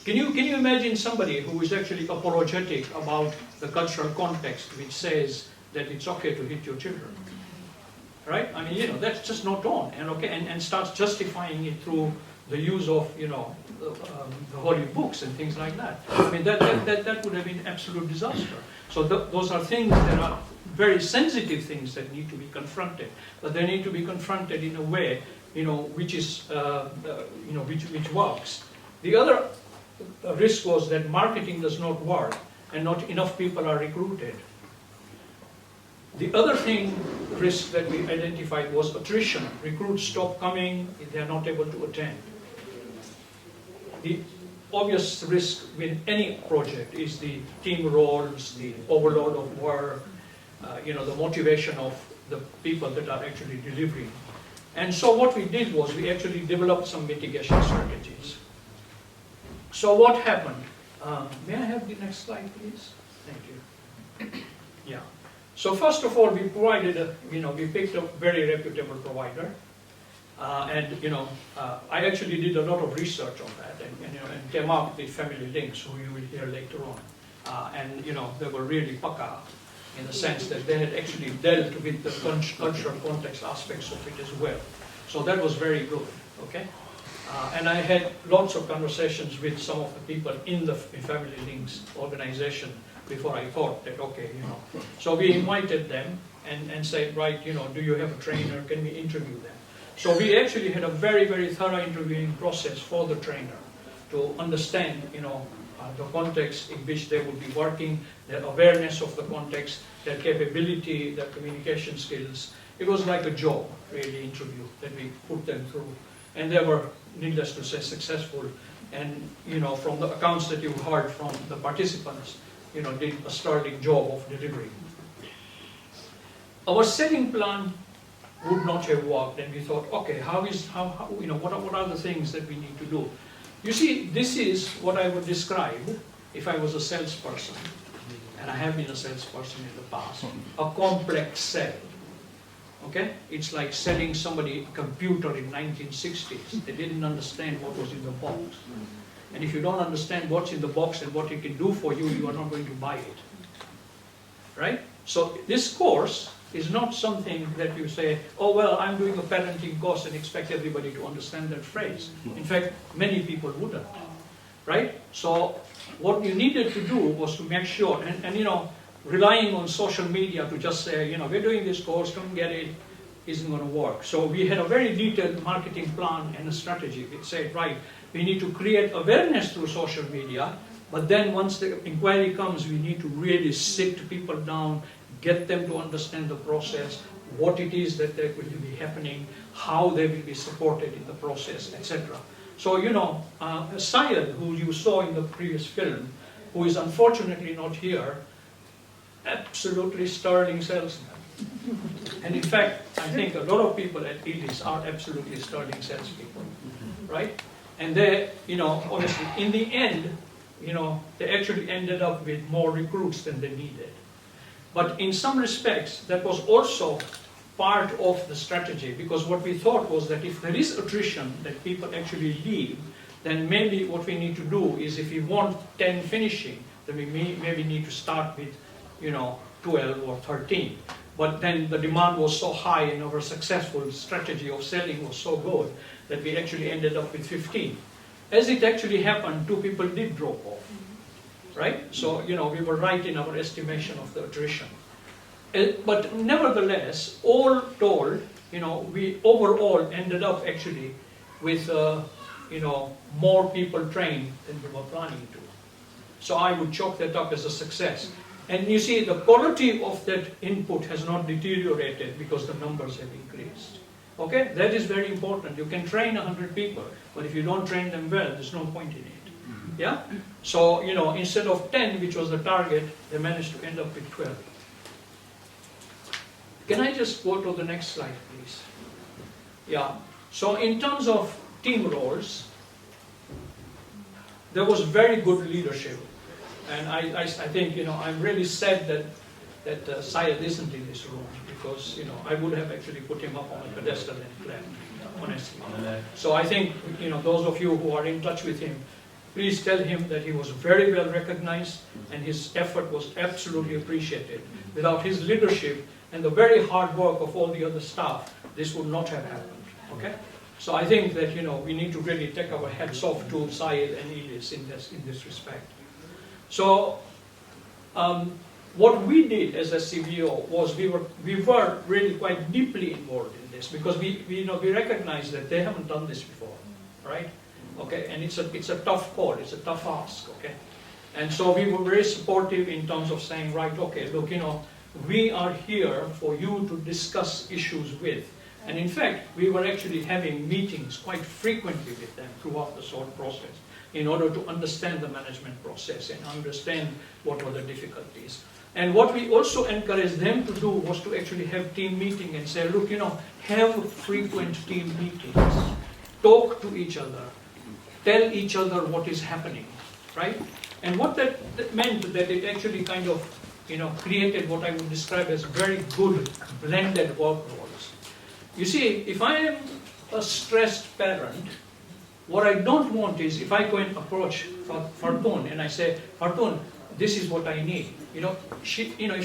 Can you imagine somebody who is actually apologetic about the cultural context, which says that it's okay to hit your children? Right? I mean, that's just not on. And okay, and starts justifying it through the use of, the holy books and things like that. I mean, that would have been absolute disaster. So those are things that are very sensitive things that need to be confronted, but they need to be confronted in a way, which is, which works. The other risk was that marketing does not work and not enough people are recruited. The other risk that we identified was attrition. Recruits stop coming, they are not able to attend. The obvious risk with any project is the team roles, the overload of work, the motivation of the people that are actually delivering. And so what we did was we actually developed some mitigation strategies. So what happened? May I have the next slide, please? Thank you. Yeah. So first of all, we provided we picked a very reputable provider. I actually did a lot of research on that and came up with Family Links, who you will hear later on. They were really paka in the sense that they had actually dealt with the cultural context aspects of it as well. So that was very good, okay? And I had lots of conversations with some of the people in Family Links organization before I thought that, okay, So we invited them and said, right, do you have a trainer? Can we interview them? So we actually had a very, very thorough interviewing process for the trainer to understand, the context in which they would be working, their awareness of the context, their capability, their communication skills. It was like a job, really, interview that we put them through. And they were, needless to say, successful. And, from the accounts that you heard from the participants, did a sterling job of delivering. Our setting plan would not have worked, and we thought, okay, what are the things that we need to do? You see, this is what I would describe if I was a salesperson, and I have been a salesperson in the past, a complex sell. Okay? It's like selling somebody a computer in 1960s. They didn't understand what was in the box. And if you don't understand what's in the box and what it can do for you, you are not going to buy it. Right? So this course is not something that you say, oh, well, I'm doing a parenting course and expect everybody to understand that phrase. In fact, many people wouldn't. Right? So what you needed to do was to make sure, and relying on social media to just say, we're doing this course, come get it, isn't going to work. So we had a very detailed marketing plan and a strategy. We said, right, we need to create awareness through social media, but then once the inquiry comes, we need to really sit people down, get them to understand the process, what it is that will be happening, how they will be supported in the process, etc. So, Syed, who you saw in the previous film, who is unfortunately not here, absolutely sterling salesman. And in fact, I think a lot of people at Illeys are absolutely sterling salespeople, right? And they, honestly, in the end, they actually ended up with more recruits than they needed. But in some respects, that was also part of the strategy, because what we thought was that if there is attrition, that people actually leave, then maybe what we need to do is, if we want 10 finishing, then we maybe need to start with 12 or 13. But then the demand was so high and our successful strategy of selling was so good that we actually ended up with 15. As it actually happened, 2 people did drop off, right? So, we were right in our estimation of the attrition. But nevertheless, all told, we overall ended up actually with, more people trained than we were planning to. So I would chalk that up as a success. And you see, the quality of that input has not deteriorated because the numbers have increased. Okay, that is very important. You can train 100 people, but if you don't train them well, there's no point in it. Yeah? So, instead of 10, which was the target, they managed to end up with 12. Can I just go to the next slide, please? Yeah. So in terms of team roles, there was very good leadership. And I think, I'm really sad that Syed isn't in this room, because, I would have actually put him up on a pedestal and clapped, honestly. So I think, those of you who are in touch with him, please tell him that he was very well recognized and his effort was absolutely appreciated. Without his leadership and the very hard work of all the other staff, this would not have happened, okay? So I think that, we need to really take our hats off to Syed and Illeys in this respect. So, what we did as a CVO was we were really quite deeply involved in this, because we recognize that they haven't done this before, right? Okay, and it's a tough call, it's a tough ask, okay? And so we were very supportive in terms of saying, right, okay, look, we are here for you to discuss issues with. And in fact, we were actually having meetings quite frequently with them throughout the whole process, in order to understand the management process and understand what were the difficulties. And what we also encouraged them to do was to actually have team meeting and say, look, have frequent team meetings, talk to each other, tell each other what is happening, right? And what that meant, that it actually kind of, created what I would describe as very good blended work roles. You see, if I am a stressed parent, what I don't want is, if I go and approach Fartoon and I say, Fartoon, this is what I need. If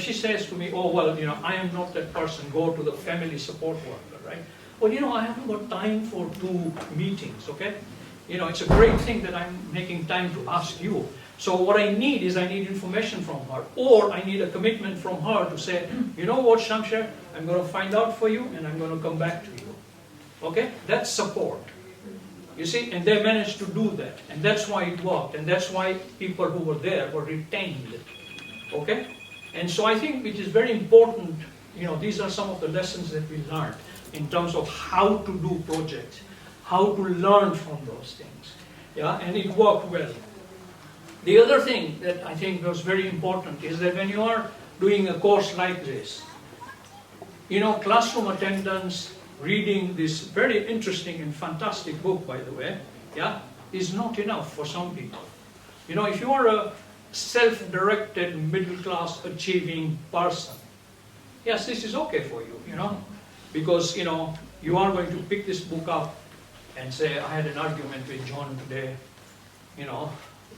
she says to me, oh, well, I am not that person, go to the family support worker, right? Well, I haven't got time for 2 meetings, okay? It's a great thing that I'm making time to ask you. So what I need is, I need information from her, or I need a commitment from her to say, you know what, Shamsher, I'm going to find out for you and I'm going to come back to you. Okay? That's support. You see, and they managed to do that, and that's why it worked, and that's why people who were there were retained. Okay? And so I think it is very important, these are some of the lessons that we learned in terms of how to do projects, how to learn from those things. Yeah, and it worked well. The other thing that I think was very important is that when you are doing a course like this, classroom attendance, reading this very interesting and fantastic book, by the way, yeah, is not enough for some people. If you are a self-directed, middle-class achieving person, yes, this is okay for you, because, you are going to pick this book up and say, I had an argument with John today,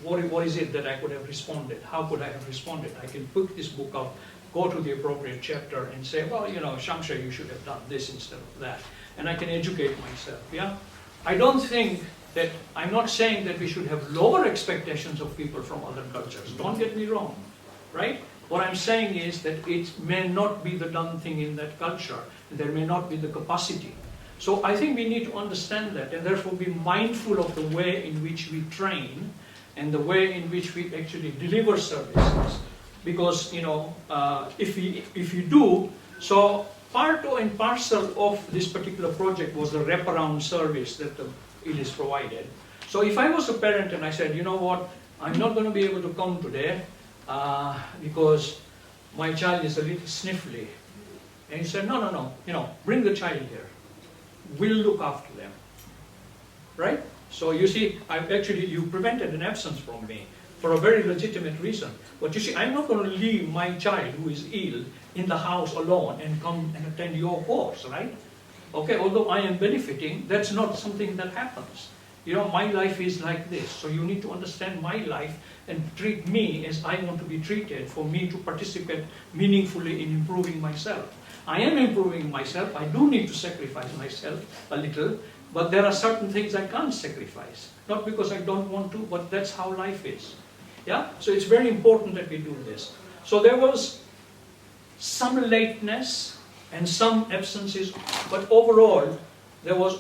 what is it that I could have responded? How could I have responded? I can pick this book up, go to the appropriate chapter and say, well, Shamsha, you should have done this instead of that. And I can educate myself, yeah? I don't think that, I'm not saying that we should have lower expectations of people from other cultures. Don't get me wrong, right? What I'm saying is that it may not be the done thing in that culture. There may not be the capacity. So I think we need to understand that, and therefore be mindful of the way in which we train and the way in which we actually deliver services, because if you do, so part and parcel of this particular project was the wraparound service that the Illeys provided. So if I was a parent and I said, you know what, I'm not going to be able to come today because my child is a little sniffly, and he said, no, bring the child here. We'll look after them, right? So you see, you prevented an absence from me for a very legitimate reason. But you see, I'm not going to leave my child who is ill in the house alone and come and attend your course, right? Okay, although I am benefiting, that's not something that happens. My life is like this, so you need to understand my life and treat me as I want to be treated for me to participate meaningfully in improving myself. I am improving myself, I do need to sacrifice myself a little, but there are certain things I can't sacrifice. Not because I don't want to, but that's how life is. Yeah? So it's very important that we do this. So there was some lateness and some absences, but overall there was,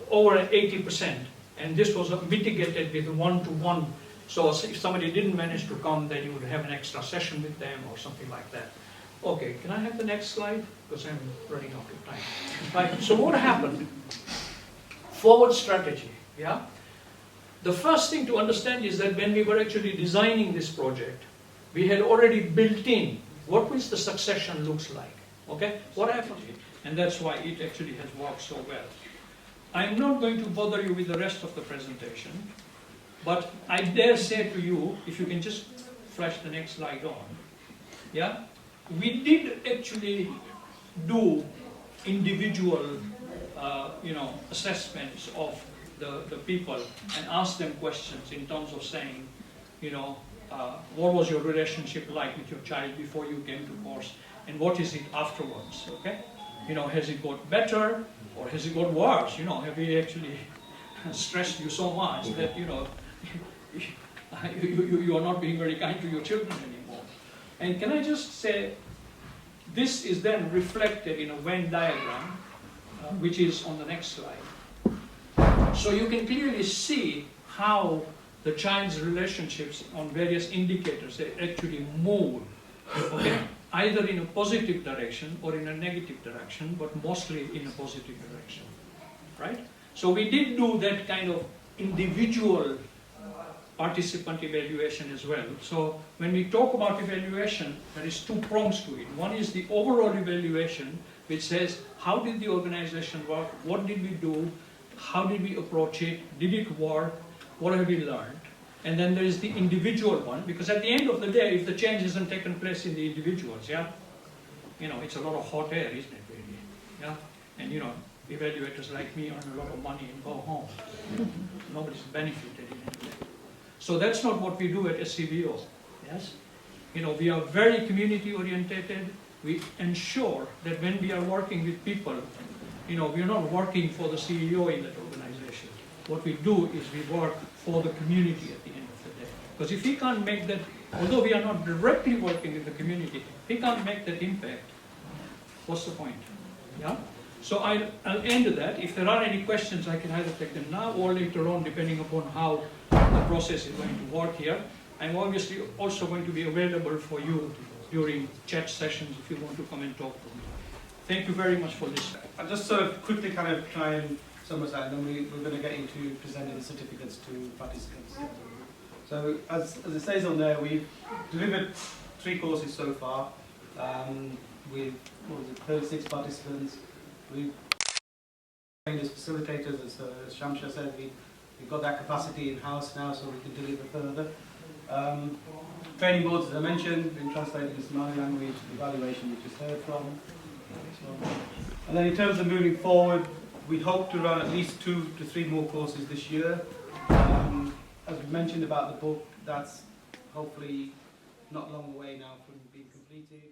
over 80%. And this was mitigated with one-to-one. So if somebody didn't manage to come, then you would have an extra session with them or something like that. Okay, can I have the next slide? Because I'm running out of time. Right, so what happened? Forward strategy, yeah? The first thing to understand is that when we were actually designing this project, we had already built in what will the succession looks like, okay? What happened? And that's why it actually has worked so well. I'm not going to bother you with the rest of the presentation, but I dare say to you, if you can just flash the next slide on, yeah? We did actually do individual, assessments of the people and ask them questions in terms of saying, what was your relationship like with your child before you came to course, and what is it afterwards, okay? Has it got better or has it got worse? Have we actually stressed you so much that, you are not being very kind to your children anymore? And can I just say, this is then reflected in a Venn diagram, which is on the next slide. So you can clearly see how the child's relationships on various indicators, they actually move, okay? Either in a positive direction or in a negative direction, but mostly in a positive direction, right? So we did do that kind of individual participant evaluation as well. So when we talk about evaluation, there is two prongs to it. One is the overall evaluation, which says, how did the organization work? What did we do? How did we approach it? Did it work? What have we learned? And then there is the individual one, because at the end of the day, if the change hasn't taken place in the individuals, yeah, it's a lot of hot air, isn't it, really? Yeah, and evaluators like me earn a lot of money and go home. Nobody's benefited in any way. So that's not what we do at SCBO. Yes, we are very community orientated. We ensure that when we are working with people, we are not working for the CEO in that organization. What we do is we work for the community at the end of the day. Because if we can't make that, although we are not directly working in the community, if we can't make that impact, what's the point? Yeah? So I'll end that. If there are any questions, I can either take them now or later on, depending upon how the process is going to work here. I'm obviously also going to be available for you during chat sessions if you want to come and talk to me. Thank you very much for this. I'll just sort of quickly kind of try and summarize that, and then we're going to get into presenting the certificates to participants. So as it says on there, we've delivered 3 courses so far with 36 participants. We've trained as facilitators, as Shamsha said, we've got that capacity in-house now, so we can deliver further. Training boards, as I mentioned, been translated into Somali language, the evaluation we just heard from. And then in terms of moving forward, we hope to run at least 2 to 3 more courses this year. As we mentioned about the book, that's hopefully not long away now from being completed.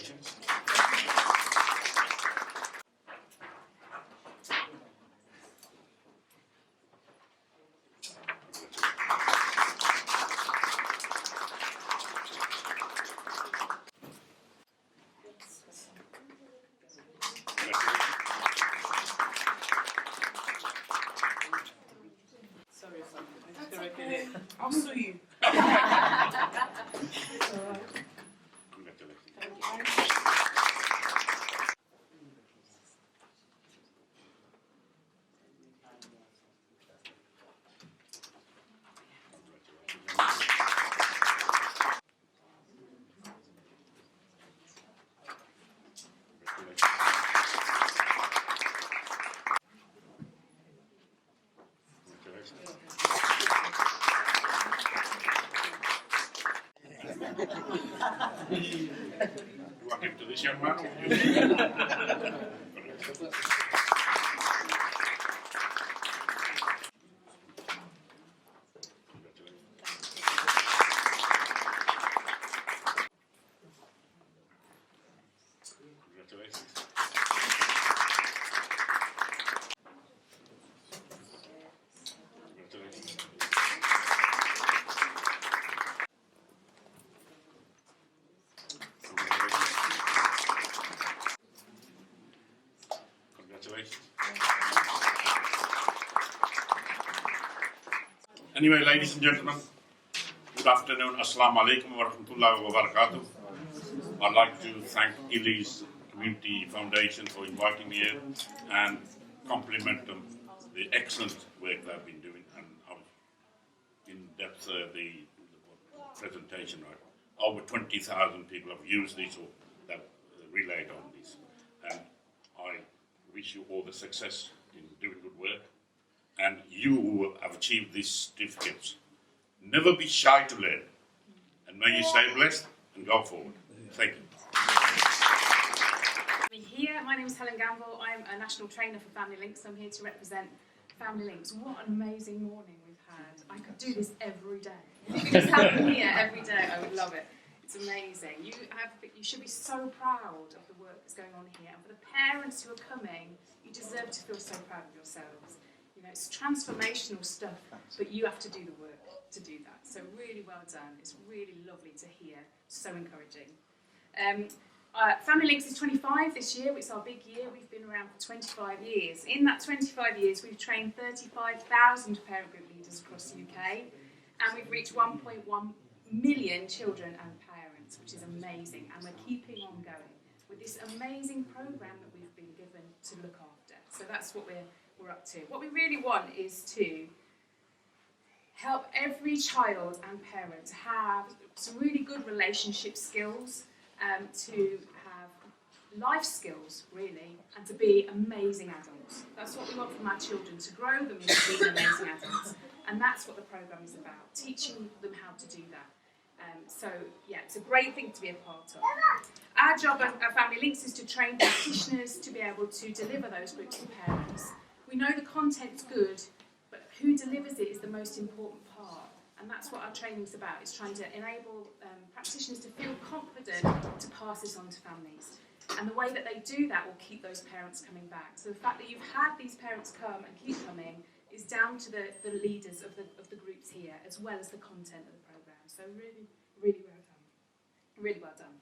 Congratulations. Sorry, I'm just correcting it. I'll sue you. You want to give to this young man? Or you? Congratulations. Congratulations. Congratulations. Anyway, ladies and gentlemen, good afternoon. Assalamu alaikum wa rahmatullahi wa barakatuh. I'd like to thank Illeys Community Foundation for inviting me here and compliment them the excellent work they've been doing, and in depth the presentation. Right, over 20,000 people have used this or have relayed on this, and I wish you all the success in doing good work. And you who have achieved these certificates, never be shy to learn, and may you stay blessed and go forward. Thank you. Here, my name is Helen Gamble. I'm a national trainer for Family Links. I'm here to represent Family Links. What an amazing morning we've had. I could do this every day. If you could just have me here every day, I would love it. It's amazing. You should be so proud of the work that's going on here. And for the parents who are coming, you deserve to feel so proud of yourselves. You know, it's transformational stuff, but you have to do the work to do that. So really well done. It's really lovely to hear. So encouraging. Family Links is 25 this year. It's our big year. We've been around for 25 years. In that 25 years, we've trained 35,000 parent group leaders across the UK, and we've reached 1.1 million children and parents, which is amazing. And we're keeping on going with this amazing programme that we've been given to look after. So that's what we're up to. What we really want is to help every child and parent have some really good relationship skills, to have life skills, really, and to be amazing adults. That's what we want from our children, to grow them into being amazing adults. And that's what the programme is about, teaching them how to do that. So, yeah, it's a great thing to be a part of. Our job at Family Links is to train practitioners to be able to deliver those groups to parents. We know the content's good, but who delivers it is the most important part. And that's what our training is about. It's trying to enable practitioners to feel confident to pass this on to families. And the way that they do that will keep those parents coming back. So the fact that you've had these parents come and keep coming is down to the leaders of the groups here, as well as the content of the programme. So really, really well done. Really well done.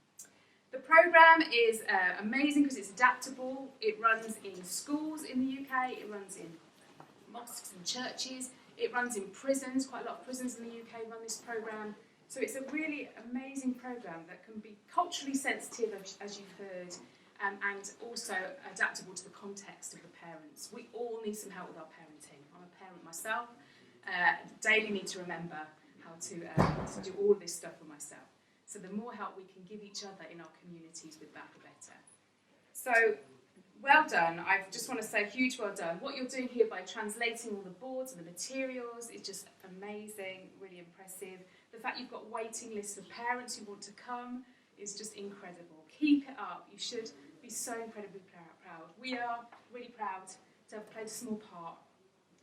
The programme is amazing because it's adaptable. It runs in schools in the UK, it runs in mosques and churches, it runs in prisons. Quite a lot of prisons in the UK run this programme. So it's a really amazing programme that can be culturally sensitive, as you've heard, and also adaptable to the context of the parents. We all need some help with our parenting. I'm a parent myself. Daily need to remember how to do all of this stuff for myself. So the more help we can give each other in our communities with that, the better. So, well done. I just want to say a huge well done. What you're doing here by translating all the boards and the materials is just amazing, really impressive. The fact you've got waiting lists of parents who want to come is just incredible. Keep it up. You should be so incredibly proud. We are really proud to have played a small part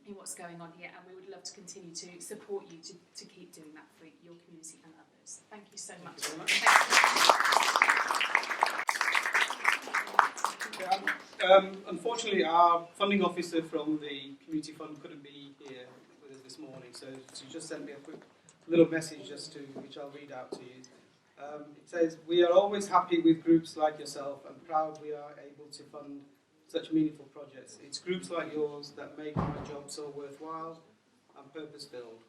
in what's going on here, and we would love to continue to support you to keep doing that for your community and others. Thank you so much. Thank you. Unfortunately, our funding officer from the community fund couldn't be here with us this morning, so she just sent me a quick little message which I'll read out to you. It says, "We are always happy with groups like yourself and proud we are able to fund such meaningful projects. It's groups like yours that make my job so worthwhile and purpose-filled.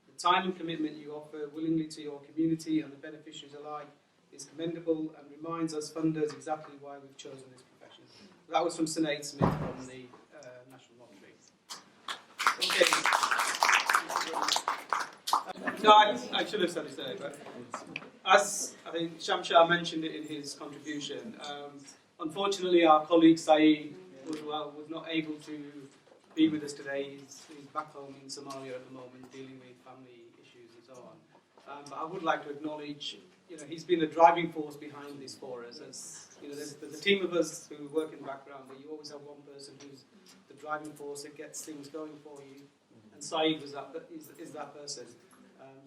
The time and commitment you offer willingly to your community and the beneficiaries alike is commendable and reminds us funders exactly why we've chosen this profession." That was from Sinead Smith from the National Lottery. Okay. No, I should have said it today, but as I think Shamshar mentioned it in his contribution, unfortunately our colleague Saeed was not able to be with us today. He's back home in Somalia at the moment, dealing with family issues and so on. But I would like to acknowledge, he's been a driving force behind this for us. As there's a team of us who work in the background, but you always have one person who's the driving force that gets things going for you. And Saeed is that person.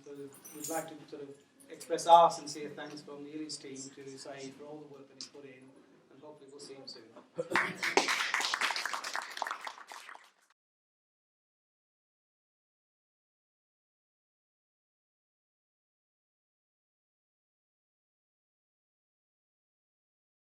So we'd like to sort of express our sincere thanks from the Illeys team to Saeed for all the work that he's put in, and hopefully we'll see him soon.